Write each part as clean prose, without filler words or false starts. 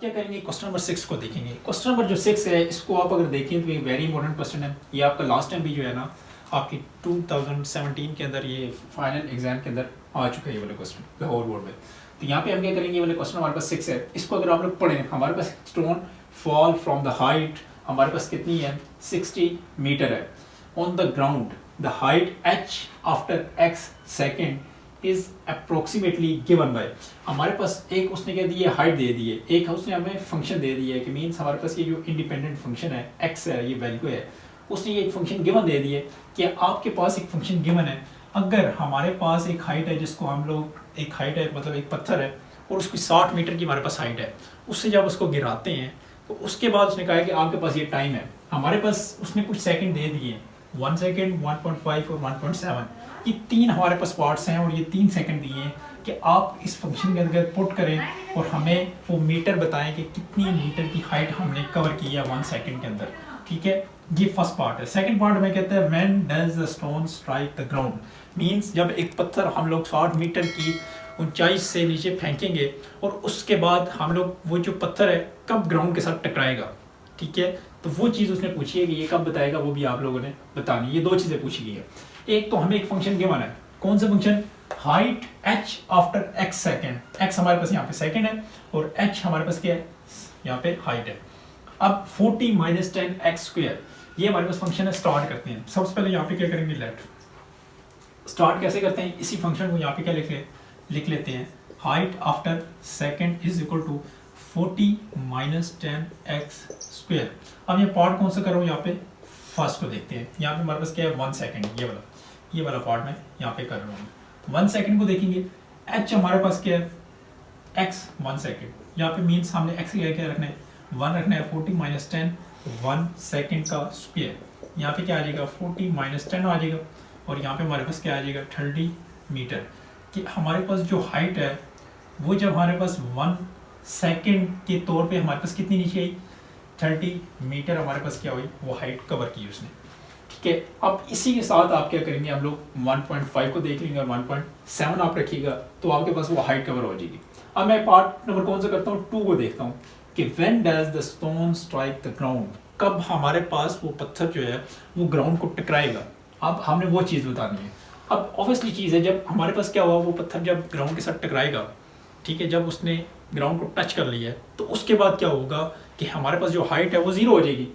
क्या करेंगे, question number 6 को देखेंगे। क्वेश्चन नंबर जो 6 है इसको आप अगर देखें तो ये वेरी इंपॉर्टेंट क्वेश्चन है। ये आपका लास्ट टाइम भी जो है ना आपकी 2017 के अंदर ये फाइनल एग्जाम के अंदर आ चुका है ये वाला क्वेश्चन लाहौर बोर्ड में। तो यहाँ पे हम क्या करेंगे, ये वाले क्वेश्चन हमारे पास 6 है। इसको अगर आप लोग पढ़ें, हमारे पास stone fall from the height हमारे पास कितनी है 60 मीटर है on the ground. The height h after x second is approximately given by. हमारे पास एक उसने क्या दी है, हाइट दे दी है, एक उसने हमें फंक्शन दे दिया है कि मीन्स हमारे पास ये जो इंडिपेंडेंट फंक्शन है x है, ये वैल्यू है, उसने ये एक फंक्शन गिवन दे दी है कि आपके पास एक फंक्शन गिवन है। अगर हमारे पास एक हाइट है जिसको हम लोग एक हाइट है मतलब एक पत्थर है और उसकी 60 मीटर की हमारे पास हाइट है, उससे जब उसको गिराते हैं तो उसके बाद उसने कहा है कि आपके पास ये टाइम है। हमारे पास उसने कुछ सेकंड दे दिए, 1 सेकंड, 1.5 और 1.7, ये तीन हमारे पास पार्ट्स हैं और ये 3 सेकंड दिए हैं कि आप इस फंक्शन के अंदर पुट करें और हमें वो मीटर बताएं कि कितनी मीटर की हाइट हमने कवर की है 1 सेकंड के अंदर। ठीक है, ये फर्स्ट पार्ट है। सेकंड पार्ट में कहते हैं when does the stone strike the ground, means जब एक पत्थर हम लोग 60 मीटर की ऊंचाई से नीचे फेंकेंगे और उसके बाद हम लोग वो जो पत्थर है कब ग्राउंड के साथ टकराएगा। ठीक है, तो वो चीज़ उसने पूछी है कि ये कब बताएगा, वो भी आप लोगों ने बतानी। ये 2 चीज़ें पूछी गई है। एक तो हमें एक फंक्शन गिवन है, कौन सा function, height h after x second. x हमारे पास यहाँ पे सेकेंड है और h हमारे पास क्या है, यहाँ पे हाइट है। अब 40 माइनस 10 x स्क्वायर, ये हमारे पास फंक्शन है। स्टार्ट करते हैं, सबसे पहले यहाँ पे क्या करेंगे, लेट स्टार्ट कैसे करते हैं, इसी फंक्शन को यहाँ पे क्या लिख लेते हैं, height after second is equal to 40 minus 10 x square. अब ये पार्ट कौन सा कर रहा हूँ, यहाँ पे फर्स्ट को देखते हैं। यहाँ पे हमारे पास क्या है 1 सेकेंड, ये वाला पार्ट में यहाँ पे कर रहा हूँ। 1 सेकेंड को देखेंगे, h हमारे पास क्या है x 1 सेकेंड, यहाँ पे मीन्स हमने x क्या रखना है 1 रखना है। 40 माइनस 10 1 सेकेंड का स्क्वायर, यहाँ पे क्या आ जाएगा 40 माइनस 10 आ जाएगा और यहाँ पे हमारे पास क्या आ जाएगा 30 मीटर। कि हमारे पास जो हाइट है वो जब हमारे पास 1 सेकेंड के तौर पे हमारे पास कितनी नीचे आई 30 मीटर हमारे पास क्या हुई, वो हाइट कवर की उसने। ठीक है, अब इसी के साथ आप क्या करेंगे, हम लोग 1.5 को देख लेंगे और 1.7 आप रखिएगा तो आपके पास वो हाइट कवर हो जाएगी। अब मैं पार्ट नंबर कौन सा करता हूँ, 2 को देखता हूँ कि when does the stone strike the ground, कब हमारे पास वो पत्थर जो है वो ग्राउंड को टकराएगा। अब हमने वो चीज़ बतानी है। अब ऑब्वियसली चीज़ है, जब हमारे पास क्या हुआ, वो पत्थर जब ग्राउंड के साथ टकराएगा, ठीक है, जब उसने ग्राउंड को टच कर लिया है तो उसके बाद क्या होगा कि हमारे पास जो हाइट है वो 0 हो जाएगी।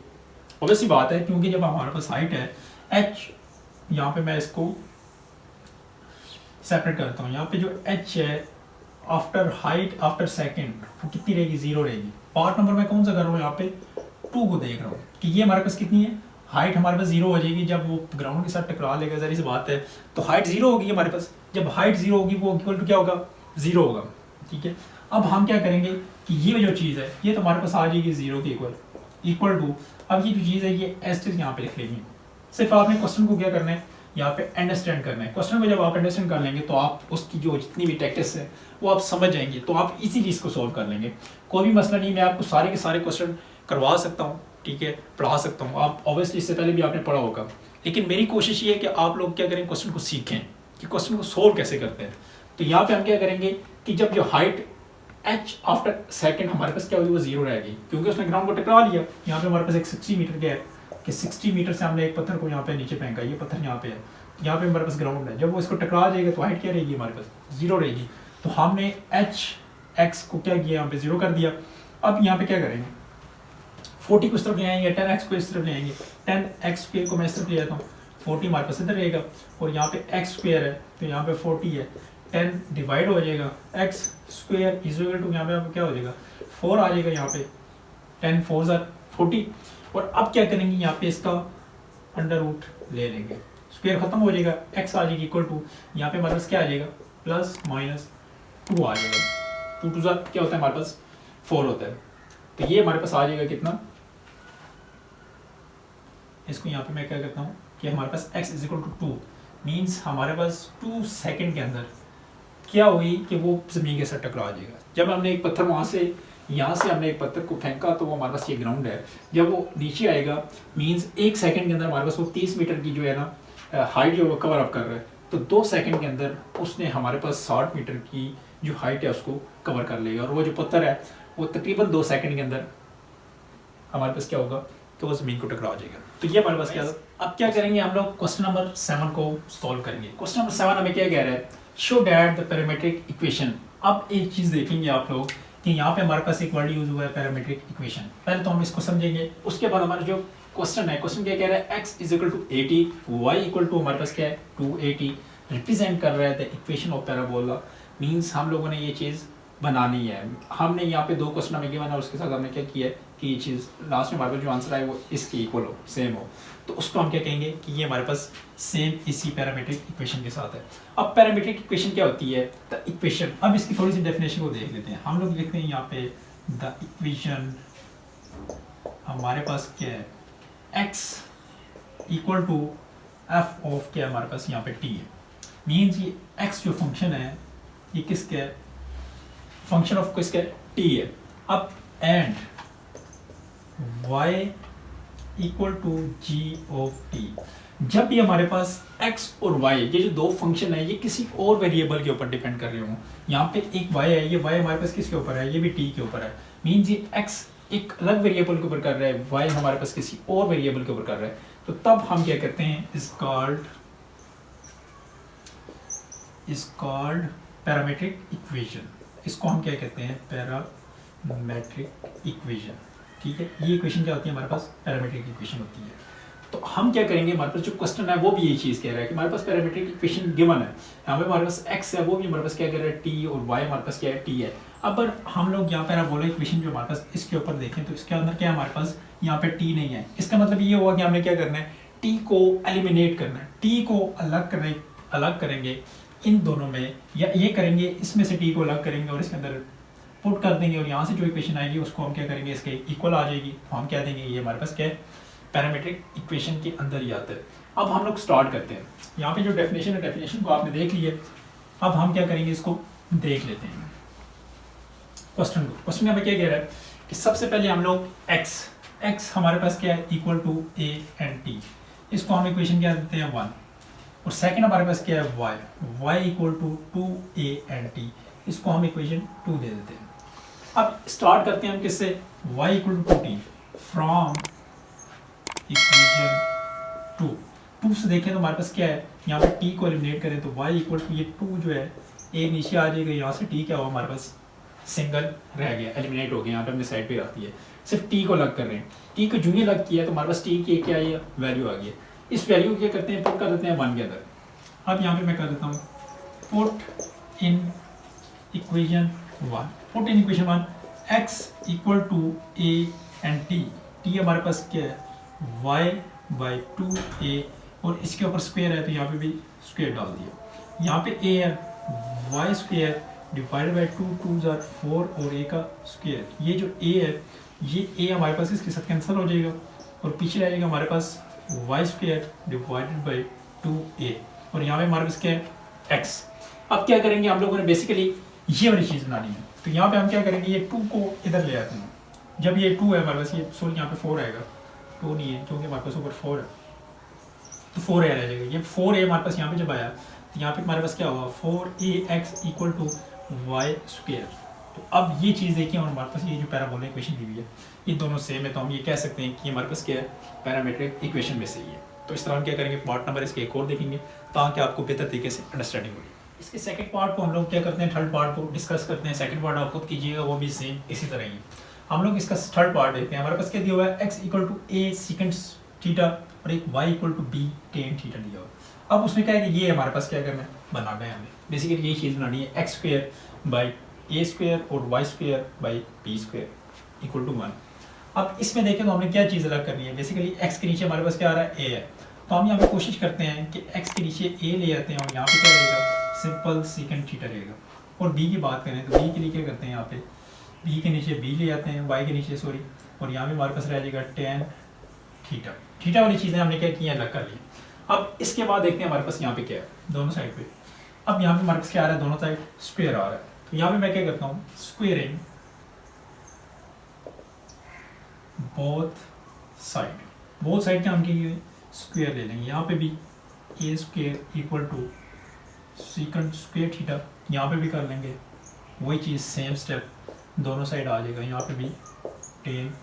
ऑब्वियसली बात है, क्योंकि जब हमारे पास हाइट है h, यहाँ पे मैं इसको सेपरेट करता हूँ, यहाँ पे जो h है आफ्टर हाइट आफ्टर सेकेंड वो कितनी रहेगी, 0 रहेगी। पार्ट नंबर मैं कौन सा कर रहा हूँ, यहाँ पे 2 को देख रहा हूँ कि ये हमारे पास कितनी है, हाइट हमारे पास 0 हो जाएगी जब वो ग्राउंड के साथ टकरा लेगा। जरी सी बात है, तो हाइट 0 होगी हमारे पास। जब हाइट 0 होगी वो इक्वल टू क्या होगा, 0 होगा। ठीक है, अब हम क्या करेंगे कि ये जो चीज़ है ये तो हमारे पास आ जाएगी 0 के इक्वल टू। अब ये जो चीज़ है ये एस्टेज यहाँ पे लिख लेंगे। सिर्फ आपने क्वेश्चन को क्या करना है, यहाँ पे अंडरस्टैंड करना है। क्वेश्चन को जब आप अंडरस्टैंड कर लेंगे तो आप उसकी जो जितनी भी टैक्टिक्स है वो आप समझ जाएंगे, तो आप इजीली इसको सॉल्व कर लेंगे। कोई भी मसला नहीं, मैं आपको सारे के सारे क्वेश्चन करवा सकता हूँ, ठीक है, पढ़ा सकता हूँ। आप ऑब्वियसली इससे पहले भी आपने पढ़ा होगा, लेकिन मेरी कोशिश ये है कि आप लोग क्या करें, क्वेश्चन को सीखें कि क्वेश्चन को सोल्व कैसे करते हैं। तो यहाँ पे हम क्या करेंगे कि जब जो हाइट h आफ्टर सेकेंड हमारे पास क्या होगी, वो 0 रहेगी, क्योंकि उसने ग्राउंड को टकरा लिया। यहाँ पे हमारे पास एक 60 मीटर क्या है कि 60 मीटर से हमने एक पत्थर को यहाँ पे नीचे फेंका, ये पत्थर यहाँ पे है, यहाँ पे हमारे पास ग्राउंड है। जब वो इसको टकरा जाएगा तो हाइट क्या रहेगी, हमारे पास 0 रहेगी। तो हमने x को क्या किया, यहाँ पे 0 कर दिया। अब यहाँ पे क्या करेंगे, 40 को इस तरफ ले आएंगे, 10x को इस तरफ ले आएंगे, 10x स्क्वायर को मैं इस तरफ ले आता हूँ, 40 हमारे पास इधर रहेगा और यहाँ पे x स्क्वायर है तो यहाँ पे 40 है, 10 डिवाइड हो जाएगा, x square is equal to यहाँ पे क्या हो जाएगा 4 आ जाएगा, यहाँ पे 10 4 40। और अब क्या करेंगे, यहाँ पे इसका अंडर रूट ले लेंगे, स्क्वायर खत्म हो जाएगा, x आ जाएगी इक्वल टू, यहाँ पे हमारे पास क्या आ जाएगा प्लस माइनस 2 आ जाएगा। 2 2 क्या होता है हमारे पास 4 होता है, तो ये हमारे पास आ जाएगा कितना, इसको यहाँ पे मैं क्या करता हूँ कि हमारे पास x is equal to 2 means हमारे पास 2 सेकेंड के अंदर क्या हुई कि वो ज़मीन के साथ टकरा जाएगा। जब हमने एक पत्थर वहाँ से यहाँ से हमने एक पत्थर को फेंका तो वो हमारे पास ये ग्राउंड है, जब वो नीचे आएगा मीन्स 1 सेकेंड के अंदर हमारे पास वो 30 मीटर की जो है ना हाइट जो वो कवर अप कर रहा है, तो 2 सेकेंड के अंदर उसने हमारे पास 60 मीटर की जो हाइट है उसको कवर कर लेगा और वो जो पत्थर है वो तकरीबन 2 सेकंड के अंदर हमारे पास क्या होगा कि वो ज़मीन को टकरा जाएगा। तो ये हमारे पास क्या था। अब क्या करेंगे हम लोग क्वेश्चन नंबर 7 को सॉल्व करेंगे। क्वेश्चन नंबर 7 हमें क्या कह रहा है, show that the parametric equation. अब एक चीज़ देखेंगे आप लोग कि यहाँ पे हमारे पास एक वर्ड यूज हुआ है पैरामीट्रिक इक्वेशन। पहले तो हम इसको समझेंगे, उसके बाद हमारा जो क्वेश्चन है, क्वेश्चन क्या कह रहा है, x is equal to 80, y equal to हमारे पास क्या है 280, रिप्रेजेंट कर रहा है the equation of parabola. Means हम लोगों ने ये चीज़ बनानी है। हमने यहाँ पे 2 क्वेश्चन हमें गिवन है, उसके साथ हमने क्या किया है कि ये चीज़ लास्ट में हमारे पास जो आंसर आए वो इसके इक्वल हो, सेम हो, तो उसको हम क्या कहेंगे कि ये हमारे पास सेम इसी पैरामीट्रिक इक्वेशन के साथ है। अब पैरामीट्रिक इक्वेशन क्या होती है, द इक्वेशन। अब इसकी थोड़ी सी डेफिनेशन को देख लेते हैं। हम लोग लिखते हैं यहाँ पे द इक्वेशन हमारे पास क्या है, x equal to F of क्या है हमारे पास यहाँ पे t है। मीन्स ये x जो फंक्शन है ये किसका है, फंक्शन ऑफ किसका है, t है। अब and y equal to g of t, जब भी हमारे पास x और y ये जो 2 फंक्शन है ये किसी और वेरिएबल के ऊपर डिपेंड कर रहे हो, यहाँ पे एक y है, ये y हमारे पास किसके ऊपर है, ये भी t के ऊपर है। मीन्स ये x एक अलग वेरिएबल के ऊपर कर रहा है, y हमारे पास किसी और वेरिएबल के ऊपर कर रहा है, तो तब हम क्या करते हैं, इज कॉल्ड पैरामीट्रिक इक्वेशन। इसको हम क्या कहते हैं, पैरामीट्रिक इक्वेशन। ठीक है, ये इक्वेशन क्या होती है हमारे पास, पैरामीट्रिक इक्वेशन होती है। तो हम क्या करेंगे, हमारे पास जो क्वेश्चन है वो भी यही चीज़ कह रहा है कि हमारे पास पैरामीट्रिक इक्वेशन गिवन है, यहाँ पे हमारे पास x है, वो भी हमारे पास क्या कह रहा है t, और y हमारे पास क्या है t है। अब हम लोग यहाँ पर बोले इक्वेशन जो हमारे पास इसके ऊपर देखें तो इसके अंदर क्या है, हमारे पास यहाँ पे t नहीं है। इसका मतलब ये हुआ कि हमने क्या करना है, t को एलिमिनेट करना है, t को अलग करेंगे इन दोनों में, या ये करेंगे इसमें से t को अलग करेंगे और इसके अंदर पुट कर देंगे, और यहाँ से जो इक्वेशन आएगी उसको हम क्या करेंगे, इसके इक्वल आ जाएगी, तो हम क्या देंगे, ये हमारे पास क्या है, पैरामीट्रिक इक्वेशन के अंदर ही आता है। अब हम लोग स्टार्ट करते हैं। यहाँ पे जो डेफिनेशन है, डेफिनेशन को आपने देख लिया। अब हम क्या करेंगे, इसको देख लेते हैं क्वेश्चन को। क्वेश्चन में क्या कह रहा है कि सबसे पहले हम लोग x हमारे पास क्या है, equal to a and t, इसको हम इक्वेशन क्या देते हैं 1, और सेकंड हमारे पास क्या है y equal to 2a and t, इसको हम इक्वेशन 2 दे देते हैं। अब स्टार्ट करते हैं हम किससे, y equal to 2t from equation 2 से देखें तो हमारे पास क्या है, यहाँ पे t को एलिमिनेट करें तो y इक्वल टू ये 2 जो है a नीचे आ जाएगा, यहाँ से t क्या हुआ हमारे पास सिंगल रह गया, एलिमिनेट हो गया, यहाँ पे हमने साइड पे रखती है, सिर्फ t को अलग कर रहे हैं। t को जो ही अलग किया है तो हमारे पास t की क्या है, वैल्यू आ गई है। इस वैल्यू को क्या करते हैं, पुट कर देते हैं 1 के अंदर। अब यहाँ पे मैं कर देता हूँ put in equation 1, put in equation 1 x equal to a and t हमारे पास क्या है y बाई 2a, और इसके ऊपर स्क्वायर है तो यहाँ पे भी स्क्वायर डाल दिया। यहाँ पे a है y स्क्वायर डिवाइड बाई 2 2 ज़ार 4 और a का स्क्वायर। ये जो a है, ये a हमारे पास इसके साथ कैंसिल हो जाएगा और पीछे रहेगा हमारे पास y square divided by 2a, और यहाँ पे हमारे पास क्या है x। अब क्या करेंगे, हम लोगों ने बेसिकली ये वाली चीज़ बनानी है, तो यहाँ पे हम क्या करेंगे, ये 2 को इधर ले आते हैं। जब ये 2 है हमारे पास, ये सॉरी यहाँ पे 4 आएगा, 2 नहीं है क्योंकि हमारे पास ऊपर 4 है, तो 4a रह जाएगा। ये 4a हमारे पास यहाँ पे जब आया तो यहाँ पे हमारे पास क्या हुआ, 4ax equal to y square. तो अब ये चीज़ देखिए, और हमारे पास ये जो पैराबोलिक इक्वेशन दी हुई है ये दोनों सेम है, तो हम ये कह सकते हैं कि हमारे पास क्या है, पैरामीट्रिक इक्वेशन में से ही है। तो इस तरह हम क्या करेंगे, पार्ट नंबर इसके एक और देखेंगे ताकि आपको बेहतर तरीके से अंडरस्टैंडिंग होगी। इसके सेकंड पार्ट को हम लोग क्या करते हैं, थर्ड पार्ट को डिस्कस करते हैं। सेकंड पार्ट आप खुद कीजिएगा, वो भी सेम इसी तरह ही। हम लोग इसका थर्ड पार्ट देखते हैं। हमारे पास क्या दिया हुआ है, x equal to a second theta और एक y equal to b tan theta दिया हुआ है। अब उसमें क्या है कि ये हमारे पास क्या करना है, बनाना है हमें। बेसिकली यही चीज़ बनानी है, x square by a square और y square by b square equal to 1। अब इसमें देखें तो हमने क्या चीज़ अलग करनी है, बेसिकली x के नीचे हमारे पास क्या आ रहा है, a है, तो हम यहाँ पे कोशिश करते हैं कि x के नीचे a ले आते हैं और यहाँ पे क्या रहेगा, सिंपल सेकेंड थीटा रहेगा। और b की बात करें तो b के लिए क्या करते हैं, यहाँ पे b के नीचे b ले आते हैं, y के नीचे सॉरी, और यहाँ पे हमारे पास रह जाएगा टेन थीटा। थीटा वाली चीज़ें हमने क्या की, अलग कर ली। अब इसके बाद देखते हैं हमारे पास यहाँ पे क्या है, दोनों साइड पे। अब यहाँ पे हमारे पास क्या आ रहा है, दोनों साइड स्क्वायर आ रहा है, तो यहाँ पे मैं क्या करता हूँ, स्क्वेयरिंग बोथ साइड के हम क्या स्क्वायर ले लेंगे। यहाँ पे भी a square equal to second square theta, यहाँ पे भी कर लेंगे वही चीज़, सेम स्टेप। दोनों साइड आ जाएगा, यहाँ पे भी टेन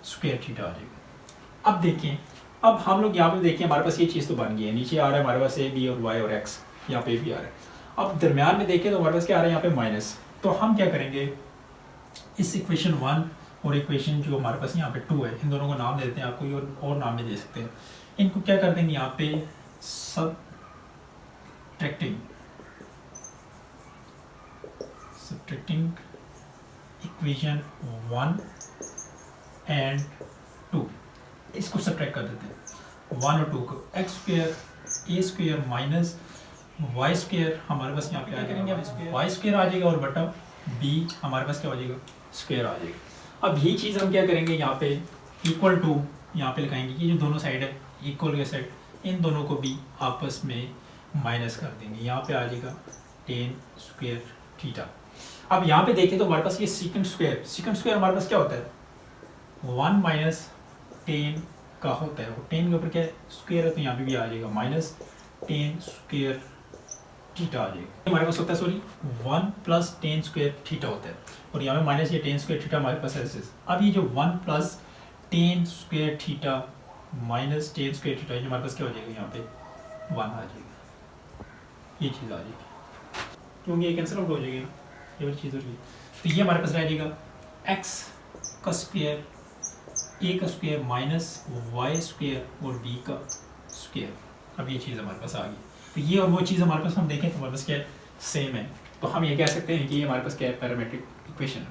स्क्वायर थीटा आ जाएगा। अब देखें, अब हम लोग यहाँ पे देखें हमारे पास ये चीज़ तो बन गई है, नीचे आ रहा है हमारे पास ए बी और वाई और एक्स, यहाँ पे भी आ रहा है। अब दरम्यान में देखें तो हमारे पास क्या आ रहा है यहाँ पे माइनस। तो हम क्या करेंगे, इस इक्वेशन 1 और इक्वेशन जो हमारे पास यहाँ पे 2 है, इन दोनों को नाम दे देते हैं, आप कोई और नाम भी दे सकते हैं। इनको क्या कर देंगे यहाँ पे subtracting इक्वेशन 1 एंड 2, इसको सब्ट्रैक्ट कर देते हैं 1 और 2 को। एक्स स्क्वायर ए स्क्वायर माइनस वाई स्क्वायर हमारे पास यहाँ पे क्या करेंगे, वाई स्क्वायर आ जाएगा और बटा बी हमारे पास क्या हो जाएगा, स्क्वायर आ जाएगा। अब यही चीज़ हम क्या करेंगे, यहाँ पे इक्वल टू यहाँ पे लगाएंगे कि जो दोनों साइड है इक्वल के साइड, इन दोनों को भी आपस में माइनस कर देंगे, यहाँ पे आ जाएगा टेन स्क्वायर थीटा। अब यहाँ पे देखें तो हमारे पास ये सीकेंड स्क्वायर हमारे पास क्या होता है, 1 माइनस टेन का होता है, वो टेन के ऊपर क्या स्क्वायर है तो यहाँ पे भी आ जाएगा माइनस टेन स्क्वायर थीटा आ जाएगा। हमारे पास होता है sorry 1 plus ten square theta होता है, और यहाँ पे माइनस ये टेन स्क्वायर थीटा हमारे पास ऐसे। अब ये जो 1 plus ten square theta minus ten square theta, ये हमारे पास क्या हो जाएगा, यहाँ पे 1 आ जाएगा, ये चीज़ आ जाएगी, क्योंकि ये कैंसिल आउट हो जाएगी ना, ये वाली चीज़ हो जाएगी। तो ये हमारे पास रह जाएगा एक्स का स्क्वायर ए का स्क्वायर माइनस वाई स्क्वायर और बी का स्क्वायर। अब ये चीज़ हमारे पास आ गई। तो ये और वो चीज़ हमारे पास हम देखें तो हमारे पास क्या है, सेम है। तो हम ये कह सकते हैं कि ये हमारे पास क्या है, पैरामेट्रिक इक्वेशन है।